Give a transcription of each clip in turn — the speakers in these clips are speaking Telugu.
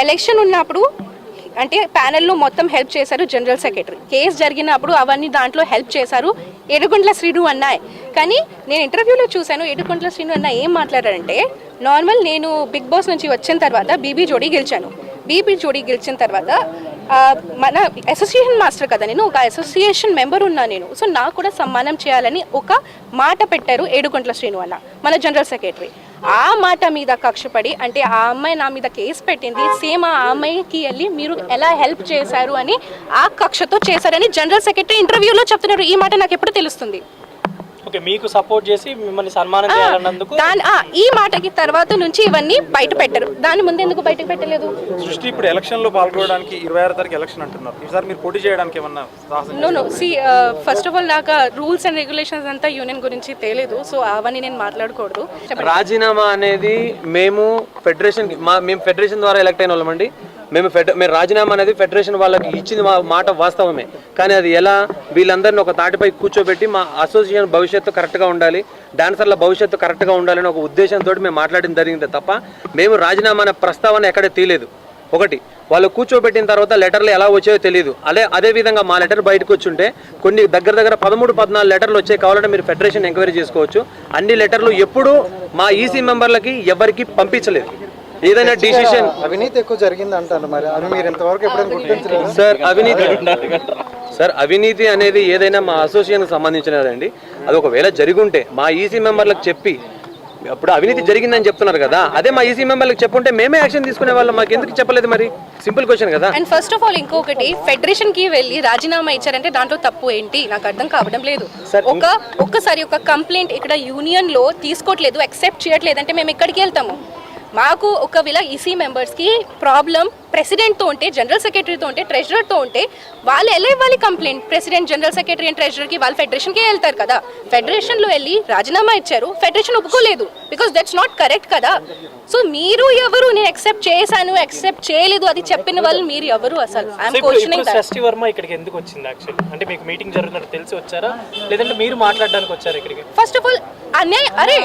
ఎలక్షన్ ఉన్నప్పుడు అంటే ప్యానెల్లో మొత్తం హెల్ప్ చేశారు జనరల్ సెక్రటరీ. కేసు జరిగినప్పుడు అవన్నీ దాంట్లో హెల్ప్ చేశారు ఏడుగుంట్ల శ్రీను అన్నాయ్. కానీ నేను ఇంటర్వ్యూలో చూశాను ఏడుగుంట్ల శ్రీను అన్న ఏం మాట్లాడారంటే, నార్మల్ నేను బిగ్ బాస్ నుంచి వచ్చిన తర్వాత బీబీ జోడీ గెలిచాను. బీబీ జోడీ గెలిచిన తర్వాత మన అసోసియేషన్ మాస్టర్ కదా, నేను ఒక అసోసియేషన్ మెంబర్ ఉన్నా నేను. సో నాకు కూడా సన్మానం చేయాలని ఒక మాట పెట్టారు ఏడుగుంట్ల శ్రీను అన్న, మన జనరల్ సెక్రటరీ. ఆ మాట మీద కక్షపడి అంటే ఆ అమ్మాయి నా మీద కేసు పెట్టింది, సేమ్ ఆ అమ్మాయికి వెళ్ళి మీరు ఎలా హెల్ప్ చేశారు అని ఆ కక్షతో చేశారని జనరల్ సెక్రటరీ ఇంటర్వ్యూలో చెప్తున్నారు. ఈ మాట నాకు ఎప్పుడు తెలుస్తుంది? ఓకే, మీకు సపోర్ట్ చేసి మిమ్మల్ని సన్మానం చేయాలన్నందుకు ఈ మాటకి తర్వాత నుంచి ఇవన్నీ బయట పెట్టరు. దాని ముందు ఎందుకు బయటకు పెట్టలేదు? సృష్టి ఇప్పుడు ఎలక్షన్ లో పాల్గొనడానికి 26 తారీఖు ఎలక్షన్ అంటున్నారు. ఈసారి మీరు పోటీ చేయడానికి ఏమన్నా? నో ఫస్ట్ ఆఫ్ ఆల్ నాకు రూల్స్ అండ్ రెగ్యులేషన్స్ అంతా యూనియన్ గురించి తెలియదు. సో అవన్నీ నేను మాట్లాడకూడదు. రాజీనామా అనేది మేము ఫెడరేషన్ ద్వారా ఎలక్ట్ అయిన వాళ్ళమండి. మేము రాజీనామా అనేది ఫెడరేషన్ వాళ్ళకి ఇచ్చింది మాట వాస్తవమే. కానీ అది ఎలా వీళ్ళందరినీ ఒక తాటిపై కూర్చోబెట్టి మా అసోసియేషన్ భవిష్యత్తు కరెక్ట్గా ఉండాలి, డాన్సర్ల భవిష్యత్తు కరెక్ట్గా ఉండాలని ఒక ఉద్దేశంతో మేము మాట్లాడడం జరిగింది తప్ప మేము రాజీనామా అనే ప్రస్తావన ఎక్కడ తీయలేదు. ఒకటి, వాళ్ళు కూర్చోబెట్టిన తర్వాత లెటర్లు ఎలా వచ్చాయో తెలియదు. అదేవిధంగా మా లెటర్ బయటకు వచ్చుంటే కొన్ని దగ్గర 13-14 లెటర్లు వచ్చాయి. కావాలంటే మీరు ఫెడరేషన్ ఎంక్వైరీ చేసుకోవచ్చు. అన్ని లెటర్లు ఎప్పుడూ మా ఈసీ మెంబర్లకి ఎవరికి పంపించలేదు. ఏదైనా డిసిషన్ అవినీతి ఎక్కువ జరిగింది అంటారు. మరి అది మీరు ఇంతవరకు ఎప్పుడైనా గుర్తించలేదు సార్? అవినీతి అనేది ఏదైనా మా అసోసియేషన్కి సంబంధించినదండి. అది ఒకవేళ జరుగుంటే మా ఈసీ మెంబర్లకు చెప్పి, అప్పుడు అవినీతి జరిగిందని చెప్తున్నారు కదా, అదే మా ఈసీ మెంబర్లకు చెప్పుంటే మేమే యాక్షన్ తీసుకునే వాళ్ళం. మాకు ఎందుకు చెప్పలేదు? మరి సింపుల్ క్వశ్చన్ కదా. అండ్ ఫస్ట్ ఆఫ్ ఆల్ ఇంకొకటి, ఫెడరేషన్ కి వెళ్ళి రాజీనామా ఇచ్చారంటే దాంట్లో తప్పు ఏంటి నాకు అర్థం కావడం లేదు. ఒక్కసారి ఒక కంప్లైంట్ ఇక్కడ యూనియన్ లో తీసుకోవట్లేదు, అక్సెప్ట్ చేయట్లేదు అంటే మేము ఎక్కడికి వెళ్తాము? మాకు ఒకవేళ ఈసీ మెంబర్స్కి ప్రాబ్లం ప్రెసిడెంట్తో ఉంటే, జనరల్ సెక్రటరీతో ఉంటే, ట్రెజరర్తో ఉంటే వాళ్ళు ఎలా ఇవ్వాలి complaint? President, general secretary and ట్రెజరర్కి వాళ్ళు ఫెడరేషన్కే వెళ్తారు కదా. ఫెడరేషన్లో వెళ్ళి రాజీనామా ఇచ్చారు, ఫెడరేషన్ ఒప్పుకోలేదు, బికాస్ దట్స్ నాట్ కరెక్ట్ కదా. సో మీరు ఎవరు? నేను యాక్సెప్ట్ చేశాను, యాక్సెప్ట్ చేయలేదు అది చెప్పిన వాళ్ళు మీరు ఎవరు అసలు? I'm questioning that. సృష్టి వర్మ ఇక్కడికి ఎందుకు వచ్చింది యాక్చువల్లీ? అంటే మీకు మీటింగ్ జరుగుతున్నట్టు తెలిసి వచ్చారా, లేదంటే మీరు మాట్లాడడానికి వచ్చారా ఇక్కడికి? ఫస్ట్ ఆఫ్ ఆల్ అన్యాయం, అరే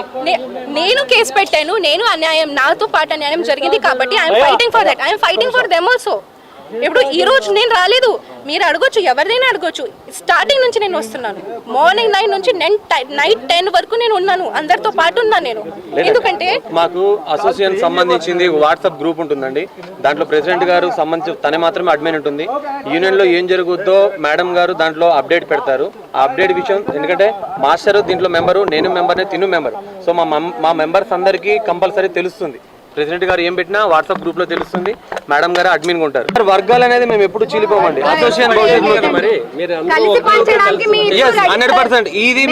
నేను కేసు పెట్టాను, నేను అన్యాయం, నాతో పాటు అన్యాయం జరిగింది కాబట్టి I'm fighting for that, I'm fighting for them also. ఇప్పుడు ఈ రోజు నేను రాలేదు, మీరు అడగొచ్చు, ఎవరిదైనా అడగొచ్చు. స్టార్టింగ్ నుంచి నేను వస్తున్నాను, మార్నింగ్ 9 నుంచి నైట్ 10 వరకు నేను ఉన్నాను, అందరితో పాటు ఉన్నాను నేను. ఎందుకంటే మాకు అసోసియేషన్ సంబంధించింది వాట్సాప్ గ్రూప్ ఉంటుందండి. దాంట్లో ప్రెసిడెంట్ గారు సంబంధించి తనే మాత్రమే అడ్మిన్ ఉంటుంది. యూనియన్ లో ఏం జరుగుద్దో మేడం గారు దాంట్లో అప్డేట్ పెడతారు. ఆ అప్డేట్ విషయం, ఎందుకంటే మాస్టర్ దీంట్లో మెంబరు, నేను మెంబర్నే, తిను మెంబర్. సో మా మెంబర్స్ అందరికీ కంపల్సరీ తెలుస్తుంది. ప్రెసిడెంట్ గారు ఏం పెట్టినా వాట్సాప్ గ్రూప్ లో తెలుస్తుంది. మేడం గారు అడ్మిన్ ఉంటారు. వర్గాలు అనేది మేము ఎప్పుడు చీలిపోమండి. అసోసియేషన్ 100% ఇది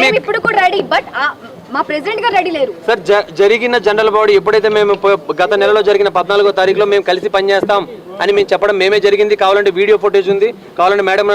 మా ప్రెసిడెంట్ గారు రెడీ లేరు సార్. జరిగిన జనరల్ బాడీ ఎప్పుడైతే మేము గత నెలలో జరిగిన 14వ తారీఖులో మేము కలిసి పనిచేస్తాం అని మేము చెప్పడం మేమే జరిగింది. కావాలంటే వీడియో ఫుటేజ్ ఉంది, కావాలంటే మేడం